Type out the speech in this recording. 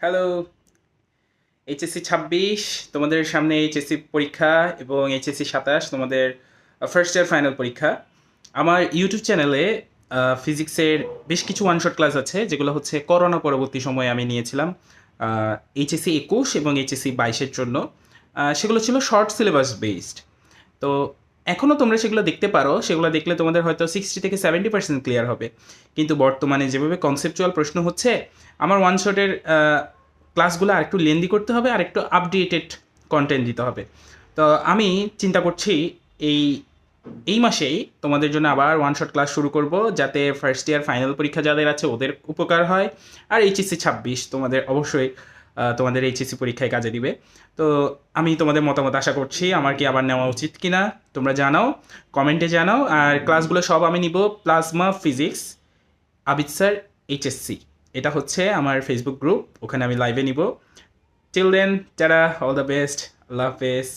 Hello, HSC 26 তোমাদের সামনে HSC পরীক্ষা এবং এইচএসসি 27 তোমাদের ফার্স্ট ইয়ার ফাইনাল পরীক্ষা। আমার ইউটিউব চ্যানেলে ফিজিক্সের বেশ কিছু ওয়ান শট ক্লাস আছে যেগুলো হচ্ছে করোনা পরবর্তী সময়ে আমি নিয়েছিলাম এইচএসসি 21 এবং এইচএসসি 22-এর জন্য। সেগুলো ছিল শর্ট সিলেবাস বেসড। তো এখনও তোমরা সেগুলো দেখতে পারো, সেগুলো দেখলে তোমাদের হয়তো 60 থেকে 70% ক্লিয়ার হবে। কিন্তু বর্তমানে যেভাবে কনসেপচুয়াল প্রশ্ন হচ্ছে, আমার ওয়ান শটের ক্লাসগুলো আরেকটু লেন্দি করতে হবে, আর একটু আপডেটেড কন্টেন্ট দিতে হবে। তো আমি চিন্তা করছি এই এই মাসেই তোমাদের জন্য আবার ওয়ান শট ক্লাস শুরু করব, যাতে ফার্স্ট ইয়ার ফাইনাল পরীক্ষা যাদের আছে ওদের উপকার হয়, আর এইচএসসি 26 তোমাদের অবশ্যই তোমাদের এইচএসসি পরীক্ষায় কাজে দিবে। তো আমি তোমাদের মতামত আশা করছি, আমার কি আবার নেওয়া উচিত কি না তোমরা জানাও, কমেন্টে জানাও। আর ক্লাসগুলো সব আমি নিব plasma physics Abid sir HSC, এটা হচ্ছে আমার ফেসবুক গ্রুপ, ওখানে আমি লাইভে নিব। Till then, tata, all the best, আল্লাহ হাফেজ।